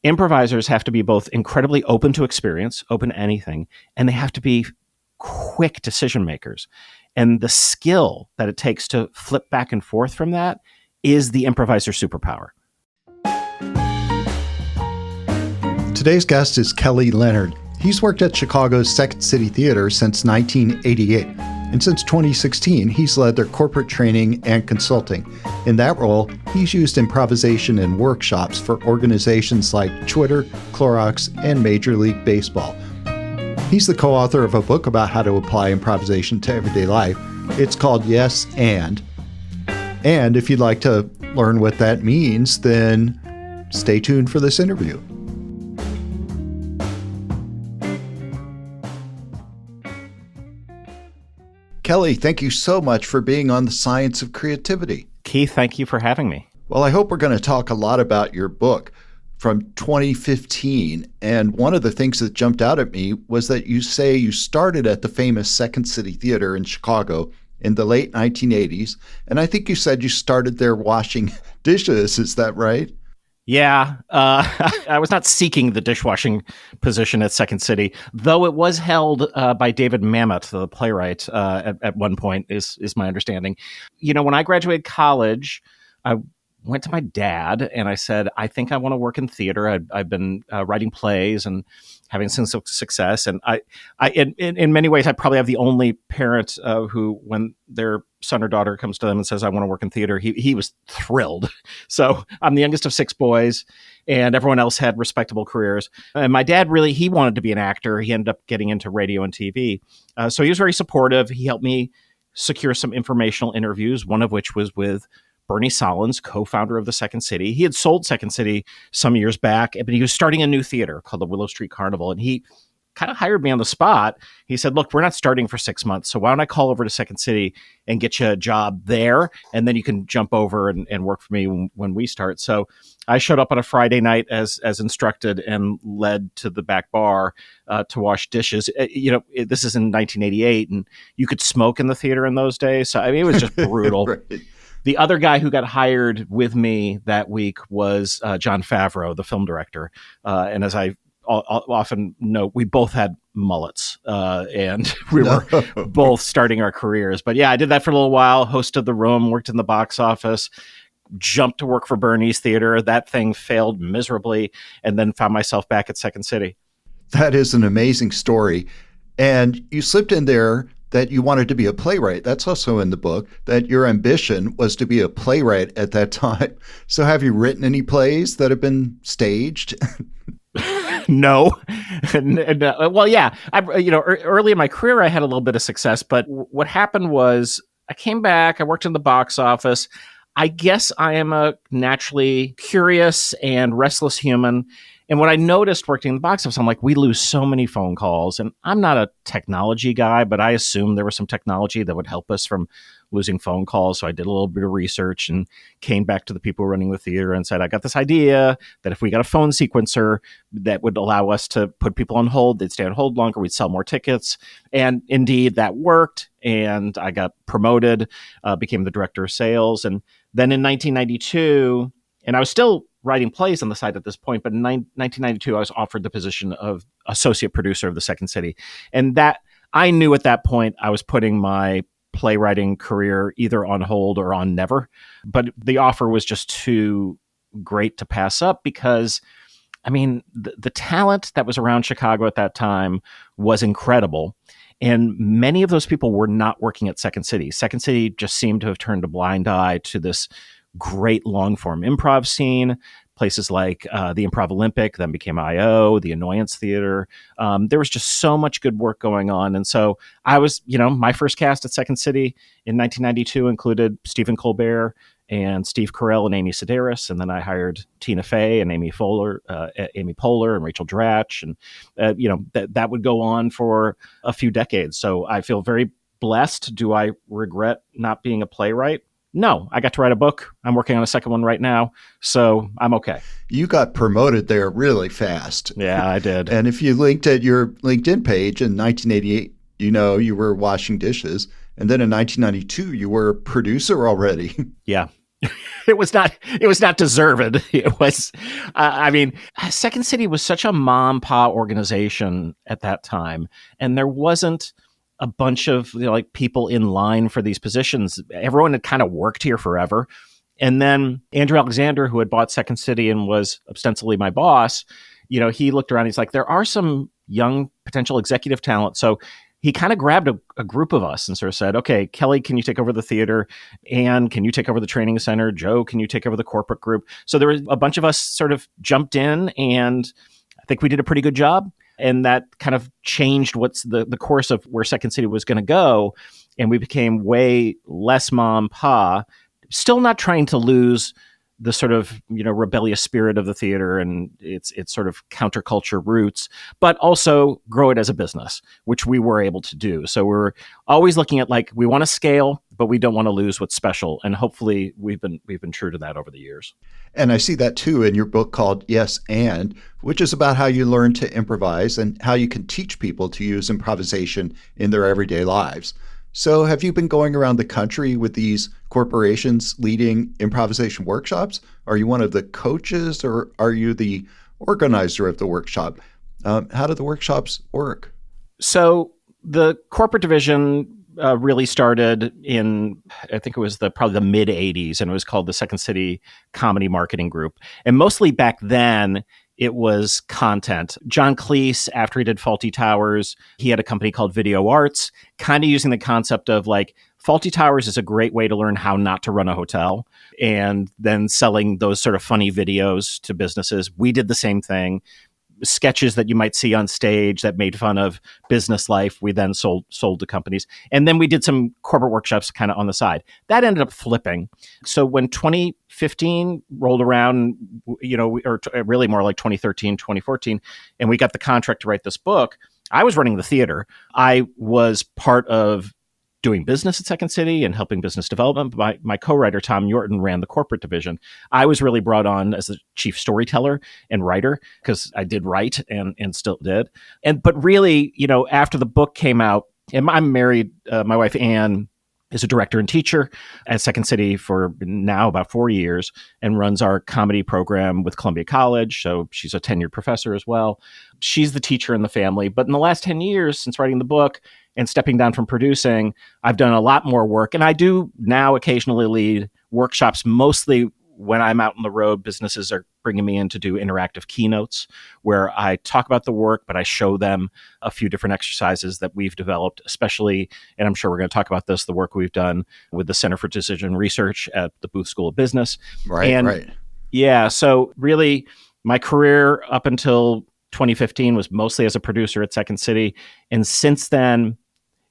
improvisers have to be both incredibly open to experience, open to anything, and they have to be quick decision makers. And the skill that it takes to flip back and forth from that is the improviser superpower. Today's guest is Kelly Leonard. He's worked at Chicago's Second City Theater since 1988. And since 2016, he's led their corporate training and consulting. In that role, he's used improvisation in workshops for organizations like Twitter, Clorox, and Major League Baseball. He's the co-author of a book about how to apply improvisation to everyday life. It's called Yes, And. And if you'd like to learn what that means, then stay tuned for this interview. Kelly, thank you so much for being on The Science of Creativity. Keith, thank you for having me. Well, I hope we're going to talk a lot about your book from 2015. And one of the things that jumped out at me was that you say you started at the famous Second City Theater in Chicago in the late 1980s. And I think you said you started there washing dishes. Is that right? Yeah, I was not seeking the dishwashing position at Second City, though it was held by David Mamet, the playwright, at one point, is my understanding. You know, when I graduated college, I went to my dad and I said, I think I want to work in theater. I've been writing plays and having some success. And I in many ways, I probably have the only parent who, when their son or daughter comes to them and says, I want to work in theater, he was thrilled. So I'm the youngest of 6 boys, and everyone else had respectable careers. And my dad he wanted to be an actor. He ended up getting into radio and TV. So he was very supportive. He helped me secure some informational interviews, one of which was with Bernie Solins, co-founder of the Second City. He had sold Second City some years back, but he was starting a new theater called the Willow Street Carnival. And he kind of hired me on the spot. He said, look, we're not starting for 6 months, so why don't I call over to Second City and get you a job there, and then you can jump over and work for me when we start. So I showed up on a Friday night as instructed and led to the back bar to wash dishes. This is in 1988, and you could smoke in the theater in those days. So I mean, it was just brutal. Right. The other guy who got hired with me that week was Jon Favreau, the film director. And as I often note, we both had mullets and we were both starting our careers. But yeah, I did that for a little while, hosted The Room, worked in the box office, jumped to work for Bernie's Theater. That thing failed miserably, and then found myself back at Second City. That is an amazing story. And you slipped in there that you wanted to be a playwright. That's also in the book, that your ambition was to be a playwright at that time. So have you written any plays that have been staged? No. Well, yeah. Early in my career, I had a little bit of success, but what happened was I came back, I worked in the box office. I guess I am a naturally curious and restless human. And what I noticed working in the box office, I'm like, we lose so many phone calls. And I'm not a technology guy, but I assumed there was some technology that would help us from losing phone calls. So I did a little bit of research and came back to the people running the theater and said, I got this idea that if we got a phone sequencer that would allow us to put people on hold, they'd stay on hold longer, we'd sell more tickets. And indeed, that worked. And I got promoted, became the director of sales. And then in 1992, and I was still writing plays on the side at this point, but in 1992, I was offered the position of associate producer of the Second City. And that I knew at that point I was putting my playwriting career either on hold or on never. But the offer was just too great to pass up because, I mean, the talent that was around Chicago at that time was incredible. And many of those people were not working at Second City. Second City just seemed to have turned a blind eye to this great long-form improv scene. Places like the Improv Olympic, then became I.O., the Annoyance Theater. There was just so much good work going on. And so I was, my first cast at Second City in 1992 included Stephen Colbert and Steve Carell and Amy Sedaris. And then I hired Tina Fey and Amy Poehler and Rachel Dratch. And, that would go on for a few decades. So I feel very blessed. Do I regret not being a playwright? No, I got to write a book. I'm working on a second one right now, so I'm okay. You got promoted there really fast. Yeah, I did. And if you linked at your LinkedIn page in 1988, you were washing dishes. And then in 1992, you were a producer already. Yeah. It was not deserved. It was, Second City was such a mom pa organization at that time. And there wasn't a bunch of like people in line for these positions. Everyone had kind of worked here forever. And then Andrew Alexander, who had bought Second City and was ostensibly my boss, he looked around, he's like, there are some young potential executive talent. So he kind of grabbed a group of us and sort of said, okay, Kelly, can you take over the theater? Anne, can you take over the training center? Joe, can you take over the corporate group? So there was a bunch of us sort of jumped in, and I think we did a pretty good job. And that kind of changed what's the course of where Second City was going to go. And we became way less mom pa, still not trying to lose the sort of, rebellious spirit of the theater and its sort of counterculture roots, but also grow it as a business, which we were able to do. So we're always looking at like, we want to scale, but we don't want to lose what's special. And hopefully we've been true to that over the years. And I see that too in your book called Yes and, which is about how you learn to improvise and how you can teach people to use improvisation in their everyday lives. So have you been going around the country with these corporations leading improvisation workshops? Are you one of the coaches, or are you the organizer of the workshop? How do the workshops work? So the corporate division really started in, I think it was probably the mid 80s, and it was called the Second City Comedy Marketing Group. And mostly back then, it was content. John Cleese, after he did Fawlty Towers, he had a company called Video Arts, kind of using the concept of like, Fawlty Towers is a great way to learn how not to run a hotel, and then selling those sort of funny videos to businesses. We did the same thing. Sketches that you might see on stage that made fun of business life, we then sold to companies. And then we did some corporate workshops kind of on the side. That ended up flipping. So when 2015 rolled around, really more like 2013, 2014, and we got the contract to write this book, I was running the theater. I was part of doing business at Second City and helping business development. My co-writer, Tom Yorton, ran the corporate division. I was really brought on as the chief storyteller and writer because I did write and still did. But really, after the book came out, and I'm married, my wife, Anne, is a director and teacher at Second City for now about 4 years and runs our comedy program with Columbia College. So she's a tenured professor as well. She's the teacher in the family. But in the last 10 years since writing the book and stepping down from producing, I've done a lot more work. And I do now occasionally lead workshops, mostly when I'm out on the road. Businesses are bringing me in to do interactive keynotes where I talk about the work, but I show them a few different exercises that we've developed, especially, and I'm sure we're going to talk about this, the work we've done with the Center for Decision Research at the Booth School of Business. Right. Yeah. So really my career up until 2015 was mostly as a producer at Second City. And since then,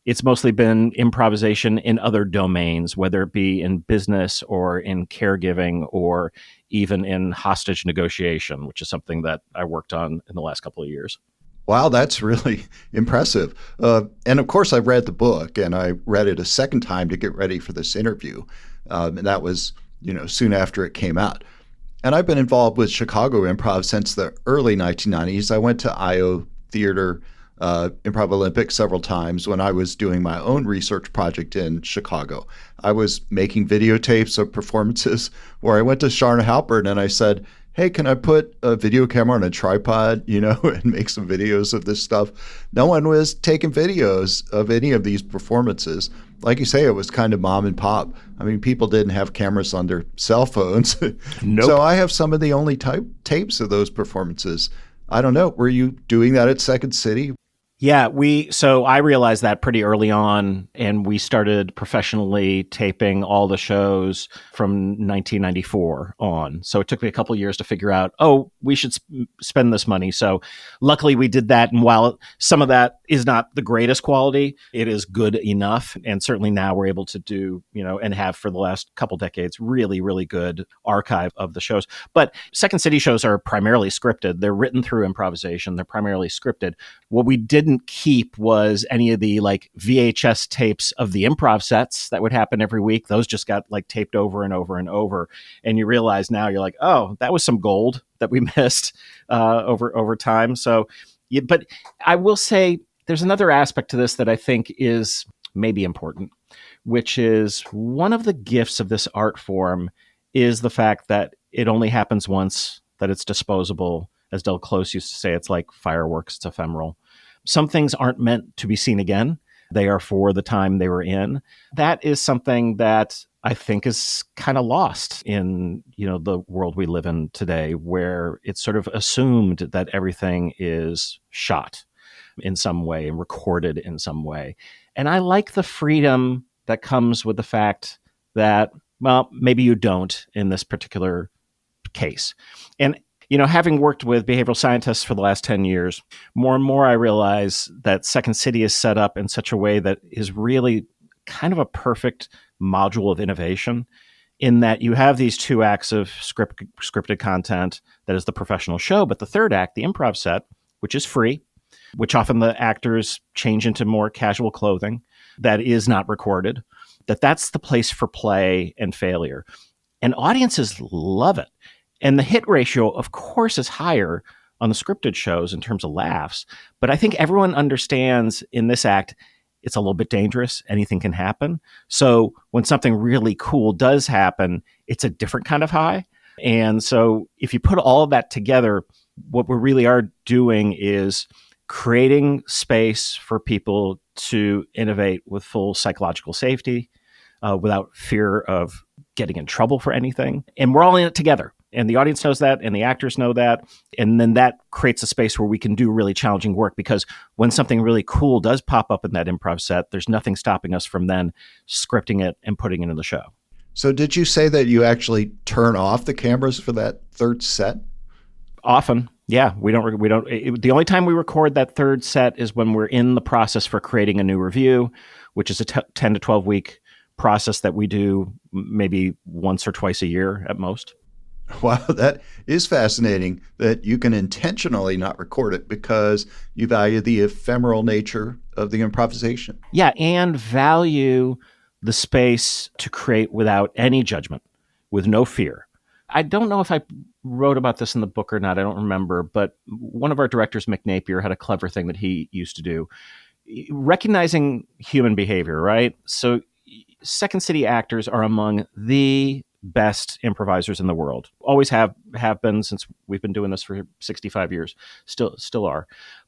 it's mostly been improvisation in other domains, whether it be in business or in caregiving or even in hostage negotiation, which is something that I worked on in the last couple of years. Wow, that's really impressive. And of course, I've read the book, and I read it a second time to get ready for this interview. And that was, soon after it came out. And I've been involved with Chicago Improv since the early 1990s. I went to IO Theater Improv Olympics several times when I was doing my own research project in Chicago. I was making videotapes of performances where I went to Sharna Halpern and I said, hey, can I put a video camera on a tripod, and make some videos of this stuff? No one was taking videos of any of these performances. Like you say, it was kind of mom and pop. I mean, people didn't have cameras on their cell phones. Nope. So I have some of the only tapes of those performances. I don't know. Were you doing that at Second City? Yeah, so I realized that pretty early on, and we started professionally taping all the shows from 1994 on. So it took me a couple of years to figure out, we should spend this money. So luckily we did that. And while some of that is not the greatest quality, it is good enough. And certainly now we're able to do, and have for the last couple decades, really, really good archive of the shows. But Second City shows are primarily scripted. They're written through improvisation. They're primarily scripted. What we didn't keep was any of the like VHS tapes of the improv sets that would happen every week. Those just got like taped over and over and over. And you realize now you're like, that was some gold that we missed over time. So, but I will say there's another aspect to this that I think is maybe important, which is one of the gifts of this art form is the fact that it only happens once, that it's disposable. As Del Close used to say, it's like fireworks, it's ephemeral. Some things aren't meant to be seen again. They are for the time they were in. That is something that I think is kind of lost in, the world we live in today, where it's sort of assumed that everything is shot in some way and recorded in some way. And I like the freedom that comes with the fact that, well, maybe you don't in this particular case. And having worked with behavioral scientists for the last 10 years, more and more I realize that Second City is set up in such a way that is really kind of a perfect module of innovation, in that you have these 2 acts of scripted content that is the professional show, but the third act, the improv set, which is free, which often the actors change into more casual clothing, that is not recorded, that's the place for play and failure. And audiences love it. And the hit ratio, of course, is higher on the scripted shows in terms of laughs. But I think everyone understands in this act, it's a little bit dangerous. Anything can happen. So when something really cool does happen, it's a different kind of high. And so if you put all of that together, what we really are doing is creating space for people to innovate with full psychological safety, without fear of getting in trouble for anything. And we're all in it together. And the audience knows that, and the actors know that. And then that creates a space where we can do really challenging work, because when something really cool does pop up in that improv set, there's nothing stopping us from then scripting it and putting it in the show. So did you say that you actually turn off the cameras for that third set? Often, yeah. We don't. The only time we record that third set is when we're in the process for creating a new review, which is a 10 to 12 week process that we do maybe once or twice a year at most. Wow, that is fascinating that you can intentionally not record it because you value the ephemeral nature of the improvisation. Yeah, and value the space to create without any judgment, with no fear. I don't know if I wrote about this in the book or not. I don't remember, but one of our directors, Mick Napier, had a clever thing that he used to do, recognizing human behavior, right? So Second City actors are among the best improvisers in the world. Always have been, since we've been doing this for 65 years, still are.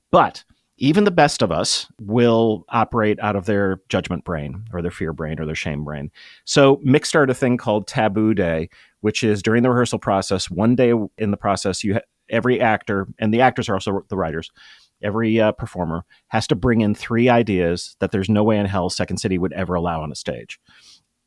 But even the best of us will operate out of their judgment brain or their fear brain or their shame brain. So Mick started a thing called Taboo Day, which is during the rehearsal process, one day in the process, every actor, and the actors are also the writers, every performer has to bring in 3 ideas that there's no way in hell Second City would ever allow on a stage.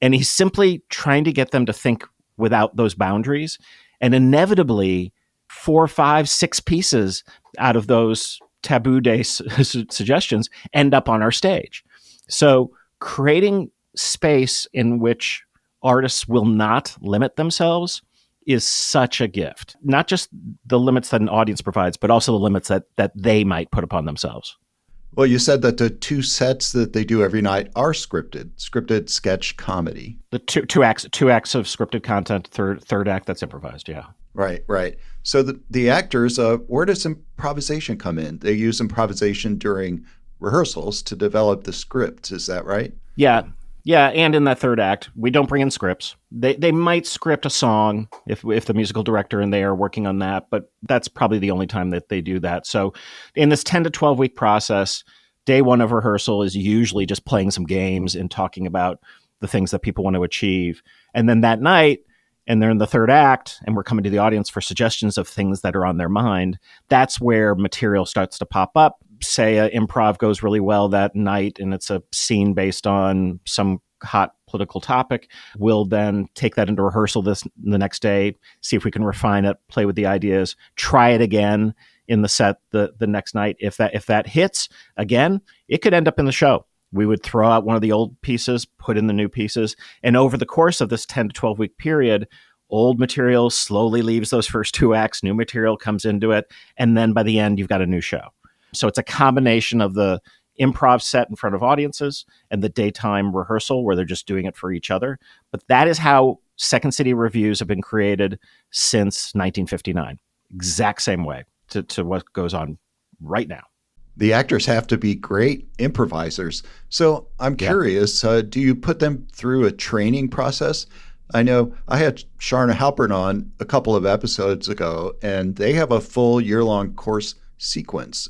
And he's simply trying to get them to think without those boundaries. And inevitably, 4, 5, 6 pieces out of those Taboo Day suggestions end up on our stage. So creating space in which artists will not limit themselves is such a gift. Not just the limits that an audience provides, but also the limits that they might put upon themselves. Well, you said that the 2 sets that they do every night are scripted sketch comedy. The two acts of scripted content, third act that's improvised, yeah. Right. So the actors, where does improvisation come in? They use improvisation during rehearsals to develop the script. Is that right? Yeah. And in that third act, we don't bring in scripts. They might script a song if the musical director and they are working on that, but that's probably the only time that they do that. So in this 10 to 12 week process, day 1 of rehearsal is usually just playing some games and talking about the things that people want to achieve. And then that night, and they're in the third act, and we're coming to the audience for suggestions of things that are on their mind, that's where material starts to pop up. Say an improv goes really well that night, and it's a scene based on some hot political topic. We'll then take that into rehearsal the next day, see if we can refine it, play with the ideas, try it again in the set the next night. If that hits, again, it could end up in the show. We would throw out one of the old pieces, put in the new pieces. And over the course of this 10 to 12 week period, old material slowly leaves those first 2 acts, new material comes into it. And then by the end, you've got a new show. So it's a combination of the improv set in front of audiences and the daytime rehearsal where they're just doing it for each other. But that is how Second City revues have been created since 1959. Exact same way to what goes on right now. The actors have to be great improvisers. So I'm curious, do you put them through a training process? I know I had Sharna Halpern on a couple of episodes ago, and they have a full year-long course sequence.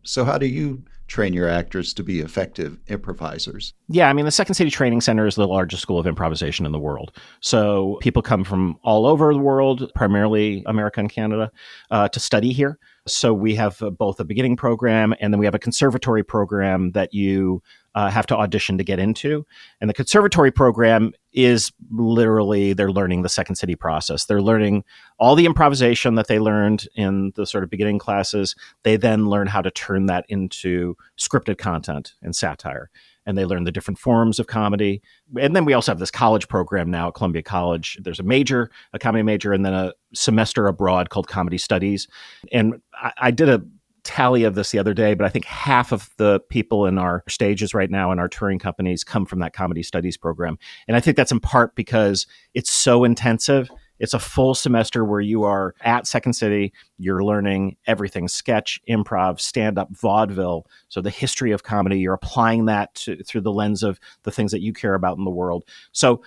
So how do you train your actors to be effective improvisers? Yeah, I mean, the Second City Training Center is the largest school of improvisation in the world. So people come from all over the world, primarily America and Canada, to study here. So we have both a beginning program and then we have a conservatory program that you have to audition to get into. And the conservatory program is literally they're learning the Second City process. They're learning all the improvisation that they learned in the sort of beginning classes. They then learn how to turn that into scripted content and satire. And they learn the different forms of comedy. And then we also have this college program now at Columbia College. There's a major, a comedy major, and then a semester abroad called Comedy Studies. And I did a tally of this the other day, but I think half of the people in our stages right now in our touring companies come from that Comedy Studies program. And I think that's in part because it's so intensive. It's a full semester where you are at Second City. You're learning everything: sketch, improv, stand-up, vaudeville. So the history of comedy, you're applying that through the lens of the things that you care about in the world. So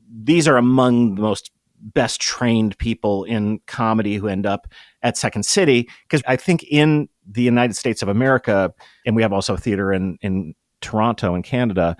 these are among the most best trained people in comedy who end up at Second City. Because I think in the United States of America, and we have also theater in Toronto and Canada,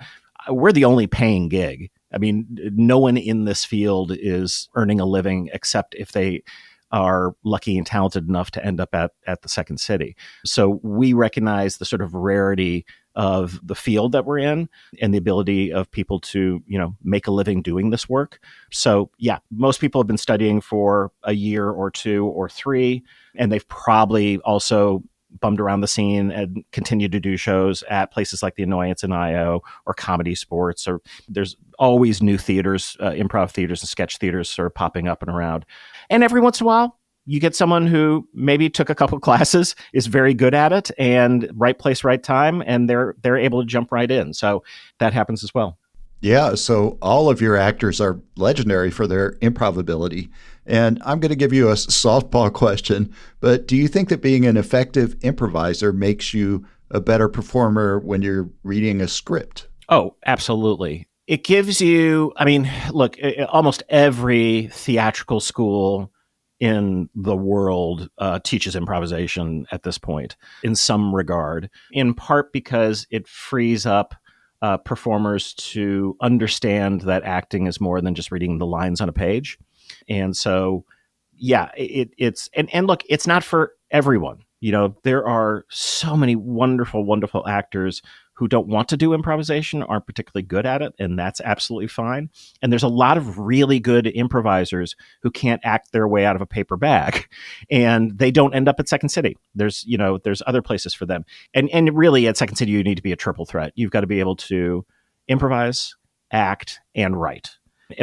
we're the only paying gig. I mean, no one in this field is earning a living except if they are lucky and talented enough to end up at the Second City. So we recognize the sort of rarity of the field that we're in and the ability of people to, make a living doing this work. So yeah, most people have been studying for a year or two or three, and they've probably also bummed around the scene and continued to do shows at places like the Annoyance in IO or Comedy Sports, or there's always new theaters, improv theaters and sketch theaters sort of popping up and around. And every once in a while, you get someone who maybe took a couple classes, is very good at it, and right place, right time, and they're able to jump right in. So that happens as well. Yeah, so all of your actors are legendary for their improv ability. And I'm going to give you a softball question, but do you think that being an effective improviser makes you a better performer when you're reading a script? Oh, absolutely. It gives you, look, almost every theatrical school in the world teaches improvisation at this point in some regard, in part because it frees up performers to understand that acting is more than just reading the lines on a page. And so, yeah, it's look, it's not for everyone. There are so many wonderful, wonderful actors who don't want to do improvisation, aren't particularly good at it, and that's absolutely fine. And there's a lot of really good improvisers who can't act their way out of a paper bag, and they don't end up at Second City. There's other places for them. And really at Second City, you need to be a triple threat. You've got to be able to improvise, act, and write.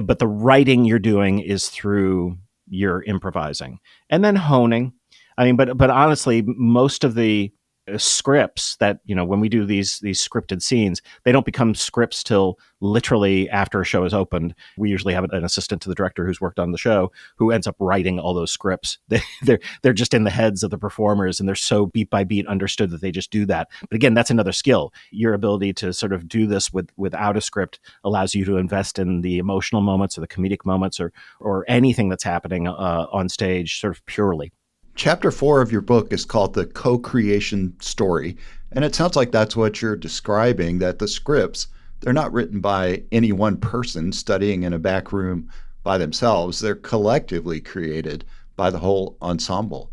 But the writing you're doing is through your improvising and then honing. But honestly, most of the scripts that, when we do these scripted scenes, they don't become scripts till literally after a show is opened. We usually have an assistant to the director who's worked on the show who ends up writing all those scripts. They're just in the heads of the performers, and they're so beat by beat understood that they just do that. But again, that's another skill. Your ability to sort of do this without a script allows you to invest in the emotional moments or the comedic moments or anything that's happening on stage sort of purely. Chapter 4 of your book is called The Co-Creation Story. And it sounds like that's what you're describing, that the scripts, they're not written by any one person studying in a back room by themselves. They're collectively created by the whole ensemble.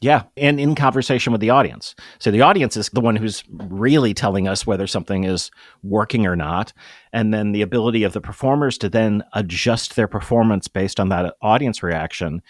Yeah, and in conversation with the audience. So the audience is the one who's really telling us whether something is working or not. And then the ability of the performers to then adjust their performance based on that audience reaction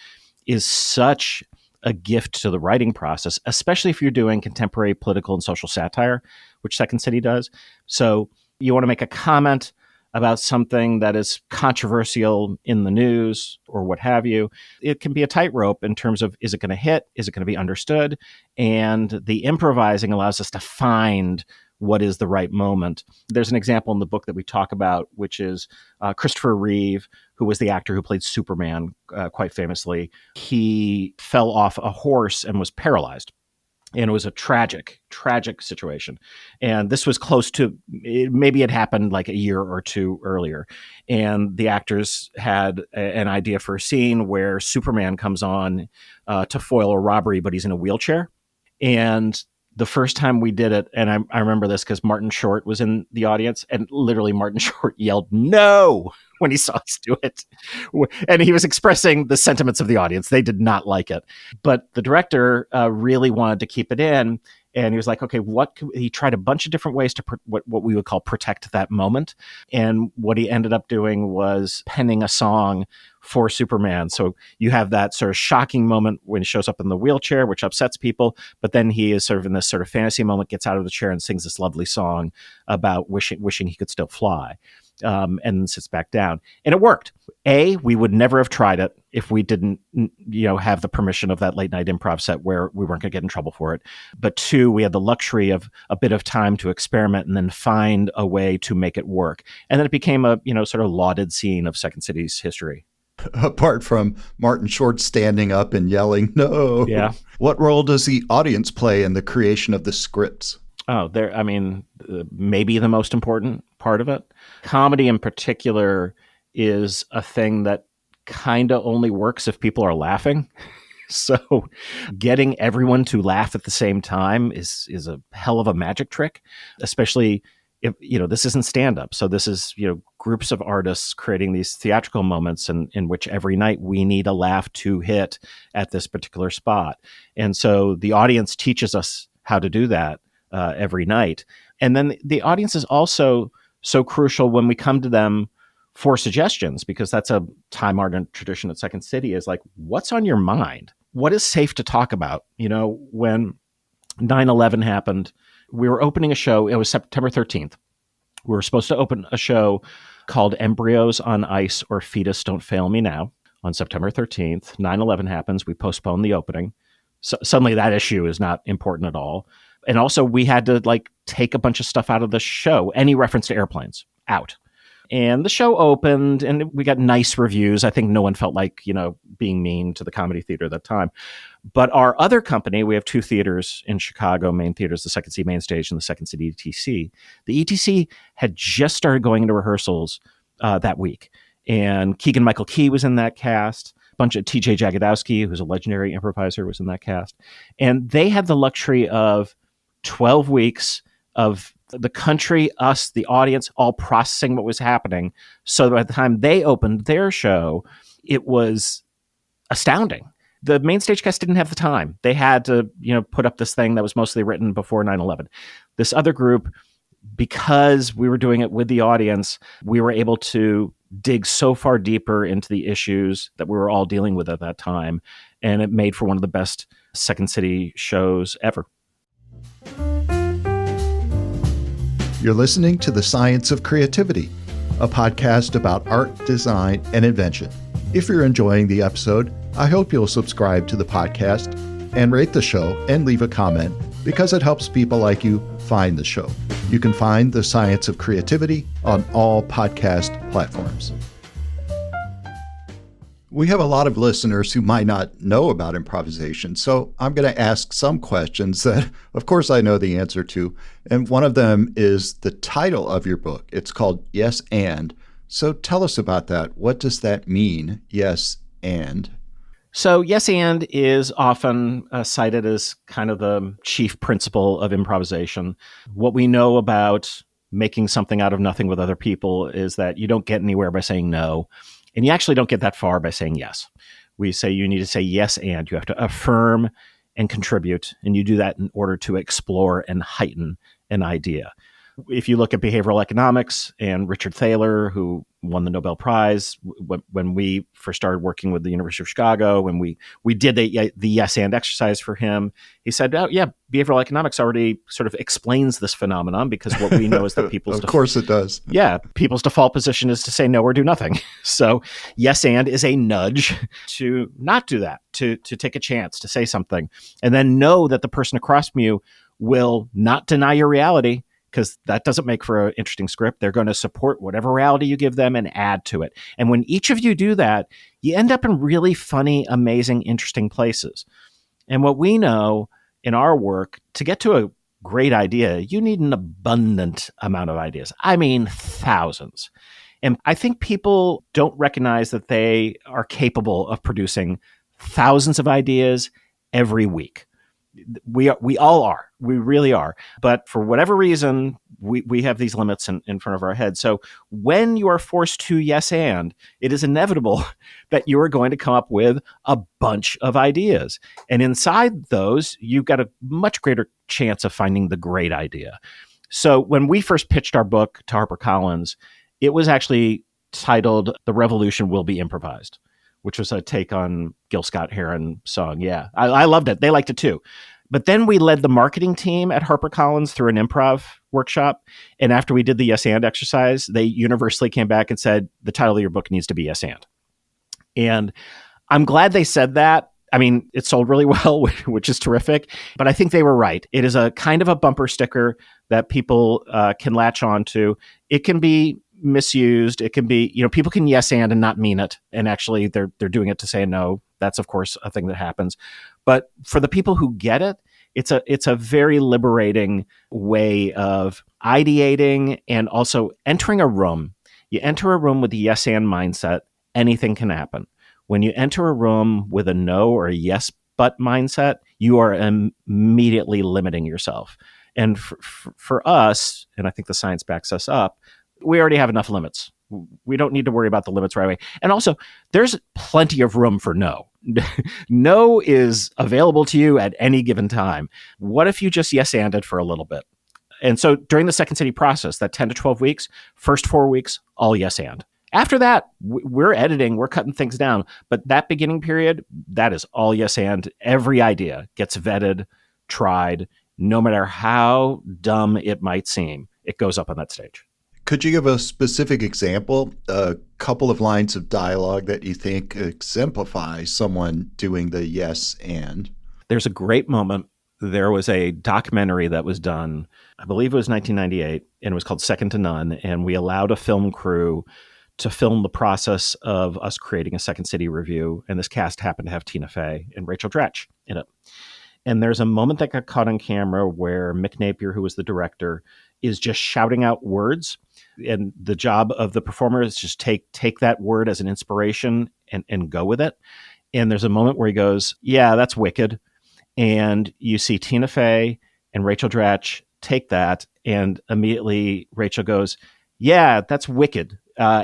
is such a gift to the writing process, especially if you're doing contemporary political and social satire, which Second City does. So you want to make a comment about something that is controversial in the news or what have you. It can be a tightrope in terms of, is it going to hit? Is it going to be understood? And the improvising allows us to find what is the right moment. There's an example in the book that we talk about, which is Christopher Reeve, who was the actor who played Superman quite famously. He fell off a horse and was paralyzed. And it was a tragic situation. And this was close to, maybe it happened like a year or two earlier. And the actors had an idea for a scene where Superman comes on to foil a robbery, but he's in a wheelchair. And the first time we did it, and I remember this because Martin Short was in the audience, and literally Martin Short yelled, "No!" when he saw us do it. And he was expressing the sentiments of the audience. They did not like it. But the director really wanted to keep it in. And he was like, okay, he tried a bunch of different ways to what we would call protect that moment. And what he ended up doing was penning a song for Superman. So you have that sort of shocking moment when he shows up in the wheelchair, which upsets people. But then he is sort of in this sort of fantasy moment, gets out of the chair and sings this lovely song about wishing he could still fly. And then sits back down. And it worked. We would never have tried it if we didn't, have the permission of that late night improv set where we weren't going to get in trouble for it. But 2, we had the luxury of a bit of time to experiment and then find a way to make it work. And then it became a, sort of lauded scene of Second City's history. Apart from Martin Short standing up and yelling, "No." Yeah. What role does the audience play in the creation of the scripts? Oh, maybe the most important part of it. Comedy in particular is a thing that kind of only works if people are laughing. So getting everyone to laugh at the same time is a hell of a magic trick, especially if, this isn't stand-up. So this is, groups of artists creating these theatrical moments in which every night we need a laugh to hit at this particular spot. And so the audience teaches us how to do that every night. And then the audience is also so crucial when we come to them for suggestions, because that's a time-honored tradition at Second City, is like, what's on your mind? What is safe to talk about? When 9/11 happened, we were opening a show. It was September 13th. We were supposed to open a show called Embryos on Ice or Fetus Don't Fail Me Now on September 13th. 9/11 happens. We postponed the opening. So suddenly that issue is not important at all. And also we had to take a bunch of stuff out of the show, any reference to airplanes out. And the show opened and we got nice reviews. I think no one felt like, being mean to the Comedy Theater at that time. But our other company, we have 2 theaters in Chicago, main theaters, the Second City Main Stage and the Second City ETC. The ETC had just started going into rehearsals that week. And Keegan Michael Key was in that cast. A bunch of TJ Jagodowski, who's a legendary improviser, was in that cast. And they had the luxury of 12 weeks of the country, us, the audience, all processing what was happening. So by the time they opened their show, it was astounding. The main stage cast didn't have the time. They had to, put up this thing that was mostly written before 9/11. This other group, because we were doing it with the audience, we were able to dig so far deeper into the issues that we were all dealing with at that time. And it made for one of the best Second City shows ever. You're listening to The Science of Creativity, a podcast about art, design, and invention. If you're enjoying the episode, I hope you'll subscribe to the podcast and rate the show and leave a comment, because it helps people like you find the show. You can find The Science of Creativity on all podcast platforms. We have a lot of listeners who might not know about improvisation, so I'm going to ask some questions that, of course, I know the answer to. And one of them is the title of your book. It's called Yes and. So tell us about that. What does that mean, yes and? So yes and is often cited as kind of the chief principle of improvisation. What we know about making something out of nothing with other people is that you don't get anywhere by saying no. And you actually don't get that far by saying yes. We say you need to say yes and. You have to affirm and contribute. And you do that in order to explore and heighten an idea. If you look at behavioral economics and Richard Thaler, who won the Nobel Prize, when we first started working with the University of Chicago, when we did the yes and exercise for him, he said, oh, yeah, behavioral economics already sort of explains this phenomenon, because what we know is that people's... Of course it does. Yeah, people's default position is to say no or do nothing. So yes and is a nudge to not do that, to take a chance, to say something, and then know that the person across from you will not deny your reality, because that doesn't make for an interesting script. They're going to support whatever reality you give them and add to it. And when each of you do that, you end up in really funny, amazing, interesting places. And what we know in our work, to get to a great idea, you need an abundant amount of ideas. I mean, thousands. And I think people don't recognize that they are capable of producing thousands of ideas every week. We all are. We really are. But for whatever reason, we have these limits in front of our head. So when you are forced to yes and, it is inevitable that you are going to come up with a bunch of ideas. And inside those, you've got a much greater chance of finding the great idea. So when we first pitched our book to HarperCollins, it was actually titled The Revolution Will Be Improvised, which was a take on Gil Scott-Heron song. Yeah, I loved it. They liked it too. But then we led the marketing team at HarperCollins through an improv workshop. And after we did the yes and exercise, they universally came back and said, the title of your book needs to be yes and. And I'm glad they said that. I mean, it sold really well, which is terrific. But I think they were right. It is a kind of a bumper sticker that people can latch on to. It can be misused. It can be, people can yes and not mean it. And actually they're doing it to say no. That's of course a thing that happens. But for the people who get it, it's a very liberating way of ideating and also entering a room. You enter a room with the yes and mindset, anything can happen. When you enter a room with a no or a yes but mindset, you are immediately limiting yourself. And for us, and I think the science backs us up, we already have enough limits. We don't need to worry about the limits right away. And also, there's plenty of room for no. No is available to you at any given time. What if you just yes-anded for a little bit? And so during the Second City process, that 10 to 12 weeks, first 4 weeks, all yes-and. After that, we're editing, we're cutting things down. But that beginning period, that is all yes-and. Every idea gets vetted, tried, no matter how dumb it might seem. It goes up on that stage. Could you give a specific example, a couple of lines of dialogue that you think exemplify someone doing the yes and? There's a great moment. There was a documentary that was done, I believe it was 1998, and it was called Second to None. And we allowed a film crew to film the process of us creating a Second City review. And this cast happened to have Tina Fey and Rachel Dratch in it. And there's a moment that got caught on camera where Mick Napier, who was the director, is just shouting out words. And the job of the performer is just take that word as an inspiration and go with it. And there's a moment where he goes, yeah, that's wicked. And you see Tina Fey and Rachel Dratch take that. And immediately Rachel goes, yeah, that's wicked,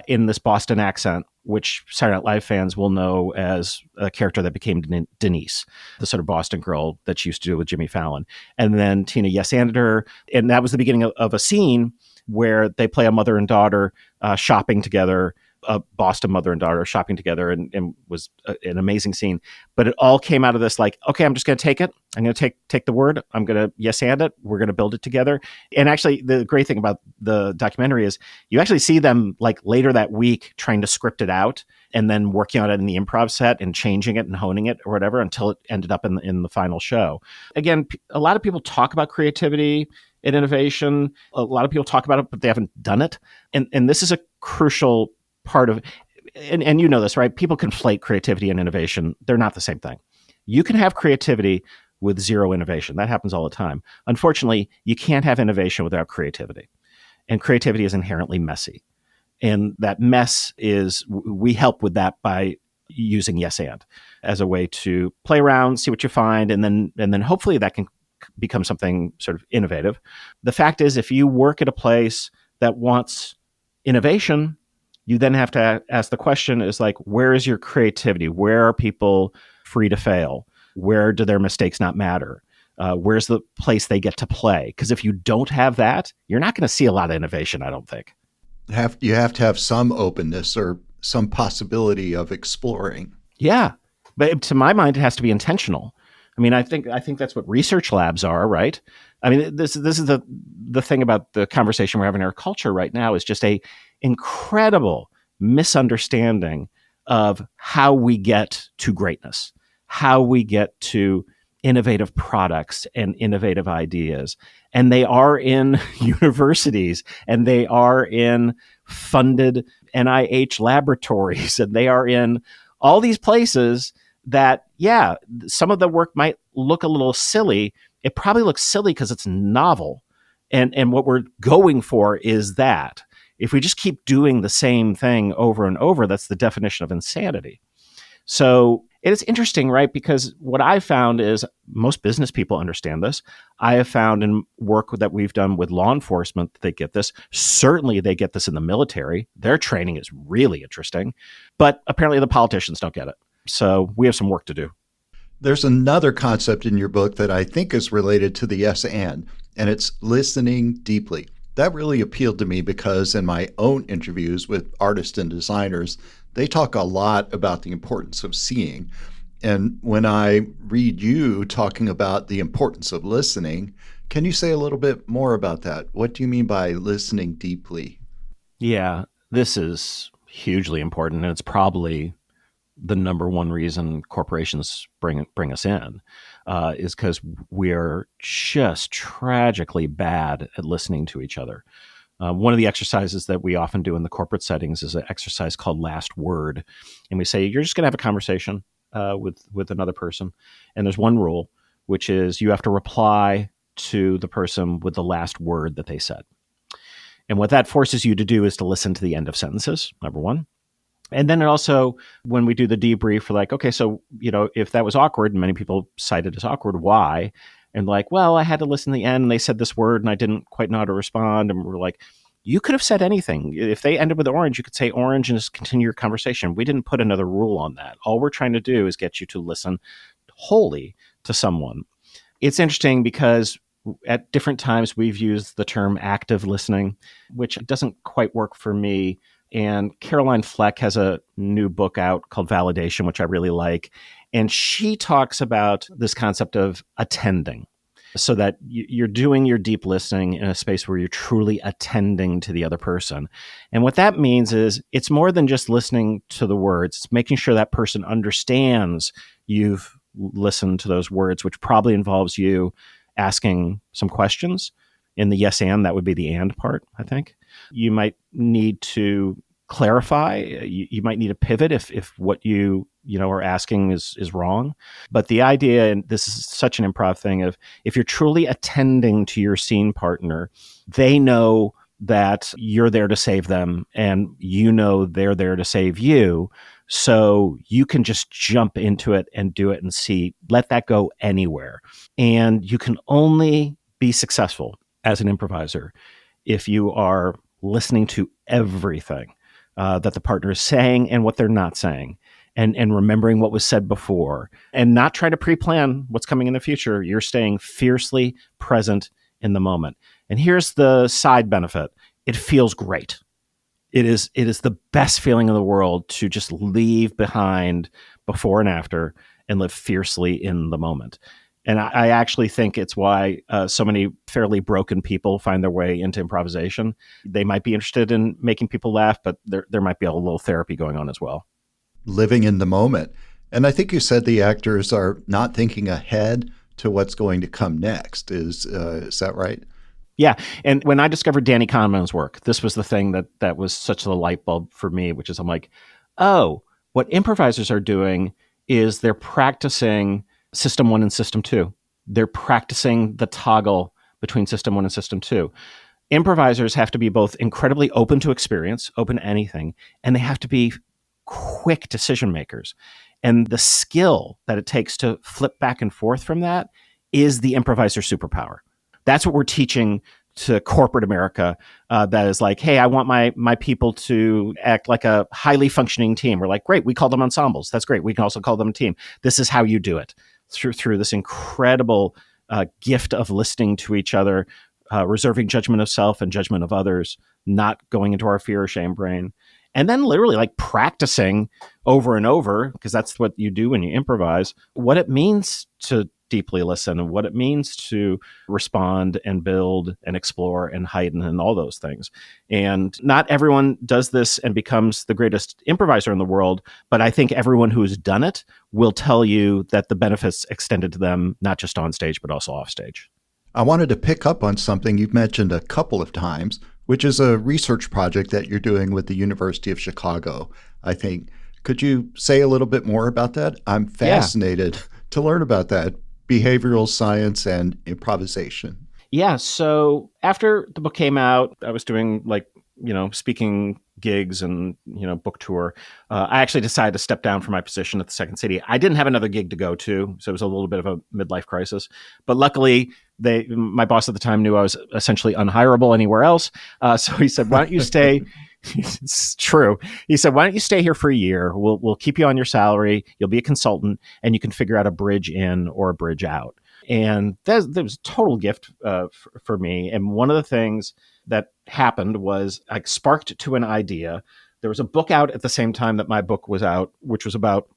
in this Boston accent, which Saturday Night Live fans will know as a character that became Denise, the sort of Boston girl that she used to do with Jimmy Fallon. And then Tina yes-anded her. And that was the beginning of a scene where they play a mother and daughter shopping together, a Boston mother and daughter shopping together, and was an amazing scene. But it all came out of this like, okay, I'm just going to take it. I'm going to take the word. I'm going to yes-and it. We're going to build it together. And actually, the great thing about the documentary is you actually see them like later that week trying to script it out and then working on it in the improv set and changing it and honing it or whatever until it ended up in the final show. Again, a lot of people talk about creativity and innovation. A lot of people talk about it, but they haven't done it. And this is a crucial part of, and you know this, right? People conflate creativity and innovation. They're not the same thing. You can have creativity with zero innovation. That happens all the time. Unfortunately, you can't have innovation without creativity. And creativity is inherently messy. And that mess we help with that by using yes and as a way to play around, see what you find, and then hopefully that can become something sort of innovative. The fact is, if you work at a place that wants innovation, you then have to ask the question is like, where is your creativity? Where are people free to fail? Where do their mistakes not matter? Where's the place they get to play? Because if you don't have that, you're not going to see a lot of innovation, I don't think. You have to have some openness or some possibility of exploring. Yeah. But to my mind, it has to be intentional. I mean, I think that's what research labs are, right? I mean, this is the thing about the conversation we're having in our culture right now is just a incredible misunderstanding of how we get to greatness, how we get to innovative products and innovative ideas. And they are in universities and they are in funded NIH laboratories and they are in all these places that, yeah, some of the work might look a little silly, it probably looks silly because it's novel. And what we're going for is that. If we just keep doing the same thing over and over, that's the definition of insanity. So it is interesting, right? Because what I found is most business people understand this. I have found in work that we've done with law enforcement that they get this. Certainly they get this in the military. Their training is really interesting. But apparently the politicians don't get it. So we have some work to do. There's another concept in your book that I think is related to the yes and it's listening deeply. That really appealed to me because in my own interviews with artists and designers, they talk a lot about the importance of seeing. And when I read you talking about the importance of listening, can you say a little bit more about that? What do you mean by listening deeply? Yeah, this is hugely important. And it's probably the number one reason corporations bring us in is because we're just tragically bad at listening to each other. One of the exercises that we often do in the corporate settings is an exercise called last word. And we say, you're just going to have a conversation with another person. And there's one rule, which is you have to reply to the person with the last word that they said. And what that forces you to do is to listen to the end of sentences, number one. And then also, when we do the debrief, we're like, okay, so, if that was awkward, and many people cite it as awkward, why? And like, well, I had to listen to the end, and they said this word, and I didn't quite know how to respond. And we're like, you could have said anything. If they ended with orange, you could say orange and just continue your conversation. We didn't put another rule on that. All we're trying to do is get you to listen wholly to someone. It's interesting because at different times we've used the term active listening, which doesn't quite work for me. And Caroline Fleck has a new book out called Validation, which I really like. And she talks about this concept of attending, so that you're doing your deep listening in a space where you're truly attending to the other person. And what that means is it's more than just listening to the words. It's making sure that person understands you've listened to those words, which probably involves you asking some questions. In the yes and, that would be the and part, I think. You might need to clarify. You might need a pivot if what you are asking is wrong. But the idea, and this is such an improv thing, of if you're truly attending to your scene partner, they know that you're there to save them, and they're there to save you. So you can just jump into it and do it and let that go anywhere. And you can only be successful as an improviser if you are listening to everything that the partner is saying and what they're not saying, and remembering what was said before, and not trying to pre-plan what's coming in the future. You're staying fiercely present in the moment. And here's the side benefit. It feels great. It is the best feeling in the world to just leave behind before and after and live fiercely in the moment. And I actually think it's why so many fairly broken people find their way into improvisation. They might be interested in making people laugh, but there might be a little therapy going on as well. Living in the moment. And I think you said the actors are not thinking ahead to what's going to come next. Is that right? Yeah. And when I discovered Danny Kahneman's work, this was the thing that was such a light bulb for me, which is I'm like, oh, what improvisers are doing is they're practicing System 1 and System 2. They're practicing the toggle between System 1 and System 2. Improvisers have to be both incredibly open to experience, open to anything, and they have to be quick decision makers. And the skill that it takes to flip back and forth from that is the improviser superpower. That's what we're teaching to corporate America. That is like, hey, I want my people to act like a highly functioning team. We're like, great, we call them ensembles. That's great. We can also call them a team. This is how you do it. Through this incredible gift of listening to each other, reserving judgment of self and judgment of others, not going into our fear or shame brain, and then literally like practicing over and over, because that's what you do when you improvise, what it means to deeply listen and what it means to respond and build and explore and heighten and all those things. And not everyone does this and becomes the greatest improviser in the world, but I think everyone who's done it will tell you that the benefits extended to them, not just on stage, but also off stage. I wanted to pick up on something you've mentioned a couple of times, which is a research project that you're doing with the University of Chicago, I think. Could you say a little bit more about that? I'm fascinated to learn about that. behavioral science and improvisation. Yeah. So after the book came out, I was doing speaking gigs and, book tour. I actually decided to step down from my position at the Second City. I didn't have another gig to go to, so it was a little bit of a midlife crisis. But luckily, my boss at the time knew I was essentially unhireable anywhere else. So he said, why don't you stay? It's true. He said, why don't you stay here for a year? We'll keep you on your salary. You'll be a consultant and you can figure out a bridge in or a bridge out. And that was a total gift for me. And one of the things that happened was I sparked to an idea. There was a book out at the same time that my book was out, which was about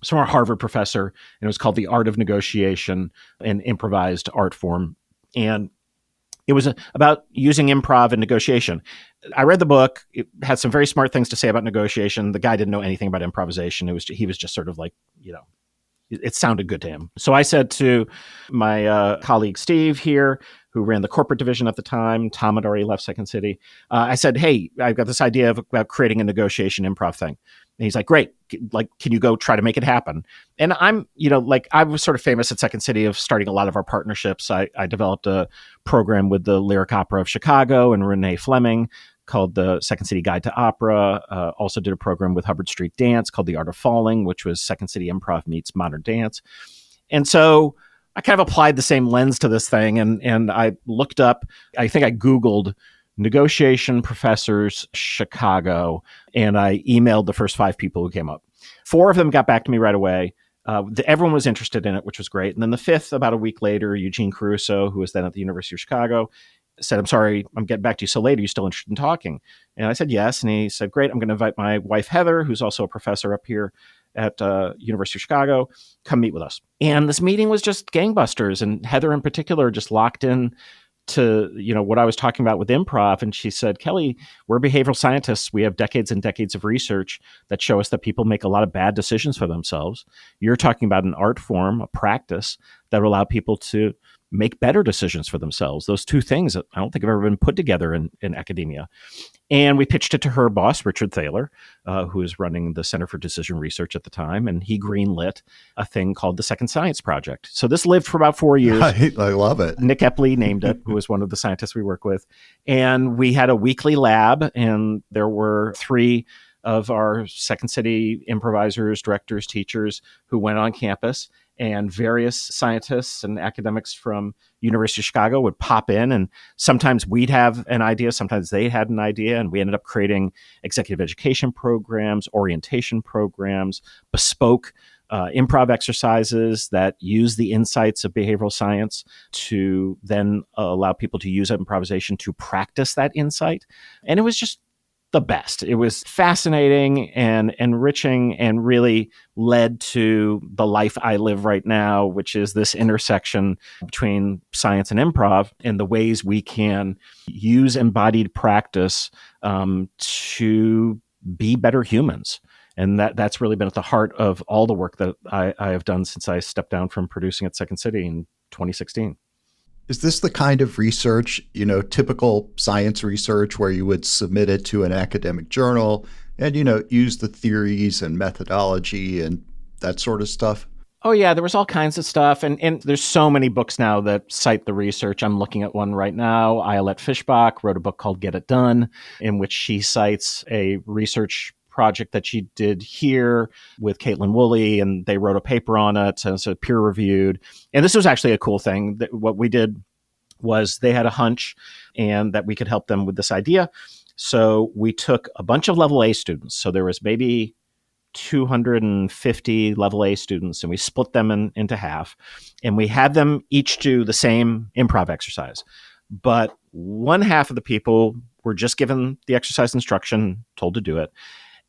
some Harvard professor, and it was called The Art of Negotiation, an improvised art form. And it was about using improv in negotiation. I read the book. It had some very smart things to say about negotiation. The guy didn't know anything about improvisation. He was just sort of like, it sounded good to him. So I said to my colleague, Steve here, who ran the corporate division at the time, Tom had already left Second City. I said, hey, I've got this idea about creating a negotiation improv thing. And he's like, great. Can you go try to make it happen? And I was sort of famous at Second City of starting a lot of our partnerships. I developed a program with the Lyric Opera of Chicago and Renee Fleming called the Second City Guide to Opera. Also did a program with Hubbard Street Dance called The Art of Falling, which was Second City Improv meets modern dance. And so I kind of applied the same lens to this thing. And I looked up, I think I Googled negotiation professors Chicago, and I emailed the first 5 people who came up. 4 of them got back to me right away. Everyone was interested in it, which was great. And then the 5th, about a week later, Eugene Caruso, who was then at the University of Chicago, said, I'm sorry, I'm getting back to you so late. Are you still interested in talking? And I said, yes. And he said, great, I'm going to invite my wife, Heather, who's also a professor up here at University of Chicago, come meet with us. And this meeting was just gangbusters. And Heather in particular just locked in to, what I was talking about with improv. And she said, Kelly, we're behavioral scientists. We have decades and decades of research that show us that people make a lot of bad decisions for themselves. You're talking about an art form, a practice that will allow people to make better decisions for themselves. Those two things, I don't think have ever been put together in academia. And we pitched it to her boss, Richard Thaler, who was running the Center for Decision Research at the time. And he greenlit a thing called the Second Science Project. So this lived for about 4 years. I love it. Nick Epley named it, who was one of the scientists we work with. And we had a weekly lab, and there were 3 of our Second City improvisers, directors, teachers who went on campus, and various scientists and academics from University of Chicago would pop in, and sometimes we'd have an idea, sometimes they had an idea, and we ended up creating executive education programs, orientation programs, bespoke improv exercises that use the insights of behavioral science to then allow people to use improvisation to practice that insight. And it was just the best. It was fascinating and enriching and really led to the life I live right now, which is this intersection between science and improv and the ways we can use embodied practice to be better humans. And that's really been at the heart of all the work that I have done since I stepped down from producing at Second City in 2016. Is this the kind of research, typical science research where you would submit it to an academic journal and, use the theories and methodology and that sort of stuff? Oh, yeah, there was all kinds of stuff. And there's so many books now that cite the research. I'm looking at one right now. Ayelet Fishbach wrote a book called Get It Done, in which she cites a research project that she did here with Caitlin Woolley, and they wrote a paper on it, and so peer reviewed. And this was actually a cool thing. What we did was they had a hunch and that we could help them with this idea. So we took a bunch of level A students. So there was maybe 250 level A students, and we split them into half, and we had them each do the same improv exercise. But one half of the people were just given the exercise instruction, told to do it.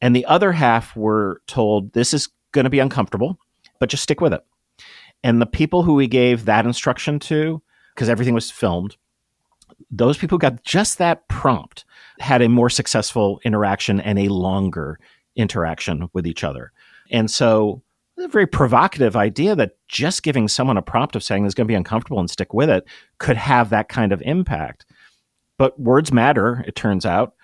And the other half were told, this is going to be uncomfortable, but just stick with it. And the people who we gave that instruction to, because everything was filmed, those people who got just that prompt had a more successful interaction and a longer interaction with each other. And so it's a very provocative idea that just giving someone a prompt of saying this is going to be uncomfortable and stick with it could have that kind of impact. But words matter, it turns out.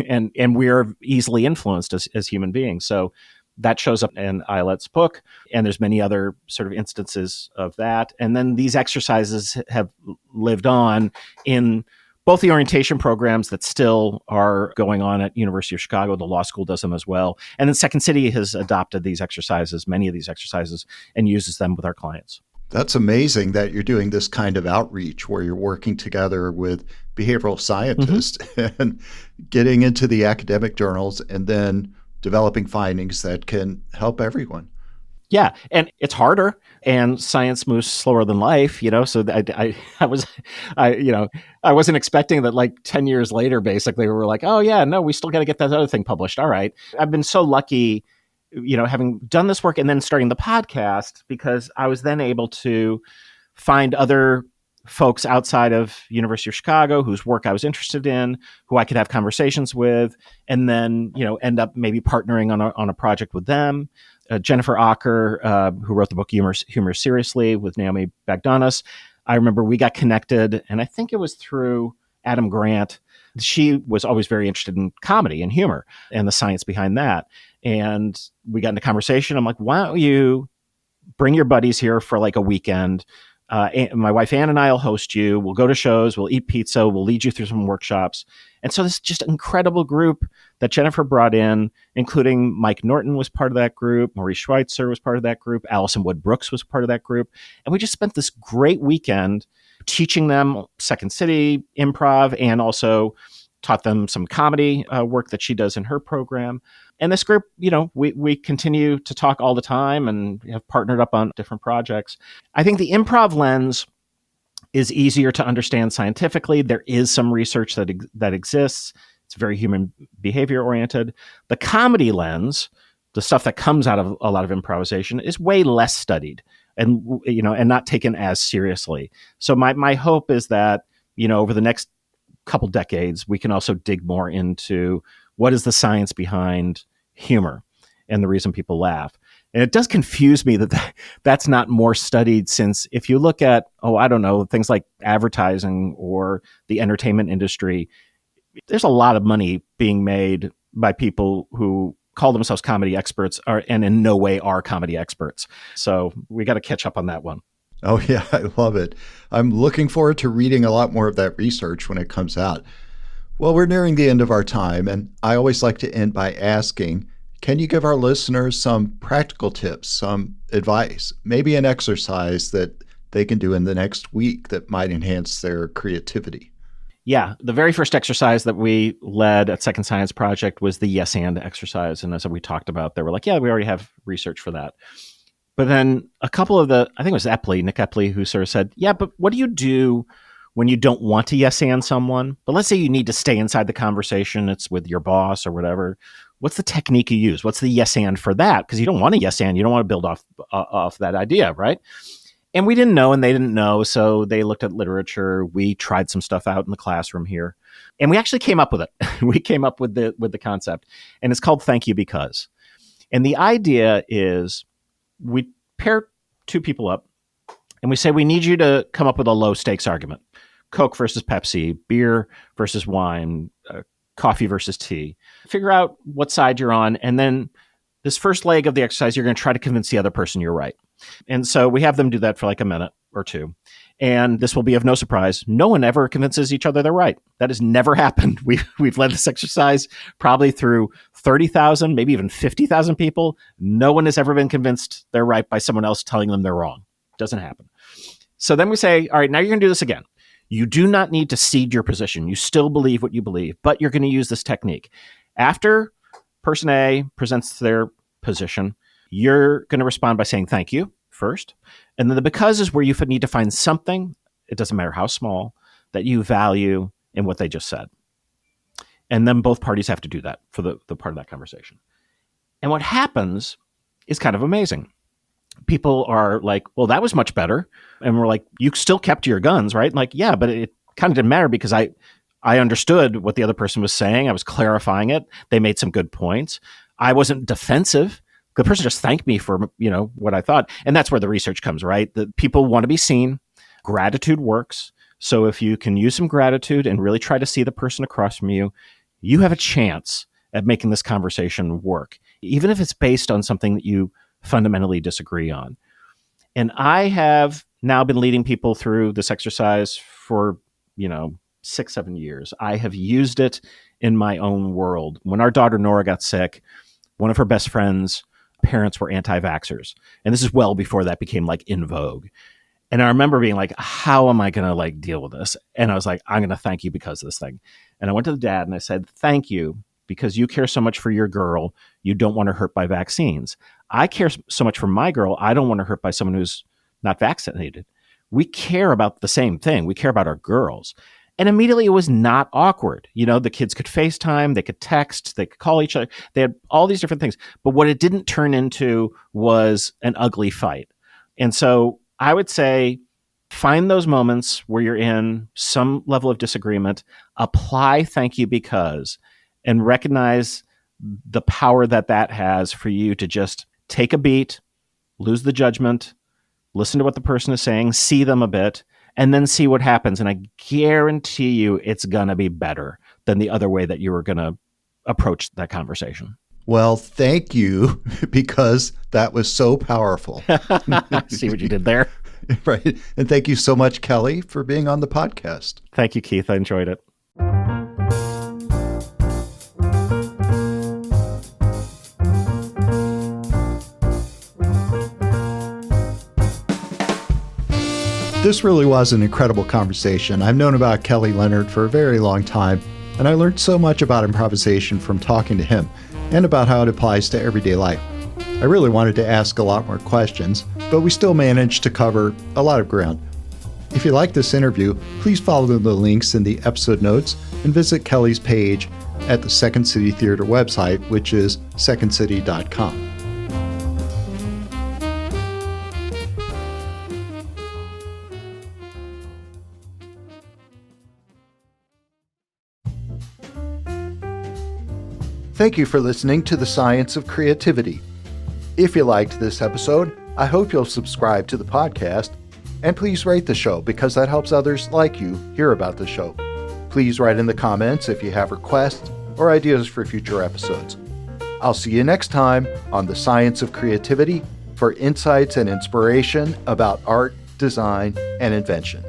And we are easily influenced as human beings. So that shows up in Eyelet's book, and there's many other sort of instances of that. And then these exercises have lived on in both the orientation programs that still are going on at University of Chicago. The law school does them as well. And then Second City has adopted these exercises, many of these exercises, and uses them with our clients. That's amazing that you're doing this kind of outreach where you're working together with behavioral scientists and getting into the academic journals and then developing findings that can help everyone. Yeah, and it's harder, and science moves slower than life, so I wasn't expecting that like 10 years later, basically, we were like, oh yeah, no, we still got to get that other thing published. All right. I've been so lucky, having done this work and then starting the podcast, because I was then able to find other folks outside of University of Chicago whose work I was interested in, who I could have conversations with, and then, end up maybe partnering on a project with them. Jennifer Acker, who wrote the book Humor Seriously with Naomi Bagdonas. I remember we got connected, and I think it was through Adam Grant. She was always very interested in comedy and humor and the science behind that. And we got into conversation. I'm like, why don't you bring your buddies here for like a weekend? My wife Ann and I will host you. We'll go to shows. We'll eat pizza. We'll lead you through some workshops. And so this is just an incredible group that Jennifer brought in, including Mike Norton was part of that group. Maurice Schweitzer was part of that group. Allison Wood Brooks was part of that group. And we just spent this great weekend teaching them Second City, improv, and also taught them some comedy work that she does in her program. And this group, we continue to talk all the time and have partnered up on different projects. I think the improv lens is easier to understand scientifically. There is some research that exists. It's very human behavior oriented. The comedy lens, the stuff that comes out of a lot of improvisation, is way less studied and not taken as seriously. So my hope is that, over the next couple decades, we can also dig more into what is the science behind humor and the reason people laugh. And it does confuse me that that's not more studied, since if you look at, things like advertising or the entertainment industry, there's a lot of money being made by people who call themselves comedy experts and in no way are comedy experts. So we got to catch up on that one. Oh, yeah, I love it. I'm looking forward to reading a lot more of that research when it comes out. Well, we're nearing the end of our time, and I always like to end by asking, can you give our listeners some practical tips, some advice, maybe an exercise that they can do in the next week that might enhance their creativity? Yeah, the very first exercise that we led at Second Science Project was the yes and exercise. And as we talked about, they were like, yeah, we already have research for that. But then a couple of I think it was Nick Epley, who sort of said, yeah, but what do you do when you don't want to yes and someone? But let's say you need to stay inside the conversation. It's with your boss or whatever. What's the technique you use? What's the yes and for that? Because you don't want to yes and. You don't want to build off that idea, right? And we didn't know, and they didn't know. So they looked at literature. We tried some stuff out in the classroom here. And we actually came up with it. We came up with the concept. And it's called Thank You Because. And the idea is we pair two people up and we say, we need you to come up with a low stakes argument. Coke versus Pepsi, beer versus wine, coffee versus tea. Figure out what side you're on. And then this first leg of the exercise, you're going to try to convince the other person you're right. And so we have them do that for like a minute or two. And this will be of no surprise. No one ever convinces each other they're right. That has never happened. We've led this exercise probably through 30,000, maybe even 50,000 people. No one has ever been convinced they're right by someone else telling them they're wrong. Doesn't happen. So then we say, all right, now you're going to do this again. You do not need to cede your position. You still believe what you believe, but you're going to use this technique. After person A presents their position, you're going to respond by saying thank you first. And then the because is where you need to find something, it doesn't matter how small, that you value in what they just said. And then both parties have to do that for the part of that conversation. And what happens is kind of amazing. People are like, well, that was much better. And we're like, you still kept to your guns, right? Like, yeah, but it kind of didn't matter because I understood what the other person was saying. I was clarifying it. They made some good points. I wasn't defensive. The person just thanked me for, what I thought. And that's where the research comes, right? That people want to be seen. Gratitude works. So if you can use some gratitude and really try to see the person across from you, you have a chance at making this conversation work. even if it's based on something that you fundamentally disagree on. And I have now been leading people through this exercise for, 6-7 years. I have used it in my own world. When our daughter Nora got sick, one of her best friends' parents were anti-vaxxers. And this is well before that became like in vogue. And I remember being like, how am I going to like deal with this? And I was like, I'm going to thank you because of this thing. And I went to the dad and I said, thank you because you care so much for your girl. You don't want her hurt by vaccines. I care so much for my girl. I don't want her hurt by someone who's not vaccinated. We care about the same thing. We care about our girls. And immediately it was not awkward. The kids could FaceTime, they could text, they could call each other. They had all these different things. But what it didn't turn into was an ugly fight. And so I would say find those moments where you're in some level of disagreement, apply thank you because, and recognize the power that has for you to just take a beat, lose the judgment, listen to what the person is saying, see them a bit, and then see what happens. And I guarantee you it's going to be better than the other way that you were going to approach that conversation. Well, thank you, because that was so powerful. See what you did there? Right. And thank you so much, Kelly, for being on the podcast. Thank you, Keith. I enjoyed it. This really was an incredible conversation. I've known about Kelly Leonard for a very long time, and I learned so much about improvisation from talking to him and about how it applies to everyday life. I really wanted to ask a lot more questions, but we still managed to cover a lot of ground. If you like this interview, please follow the links in the episode notes and visit Kelly's page at the Second City Theater website, which is secondcity.com. Thank you for listening to The Science of Creativity. If you liked this episode, I hope you'll subscribe to the podcast, and please rate the show because that helps others like you hear about the show. Please write in the comments if you have requests or ideas for future episodes. I'll see you next time on The Science of Creativity for insights and inspiration about art, design, and invention.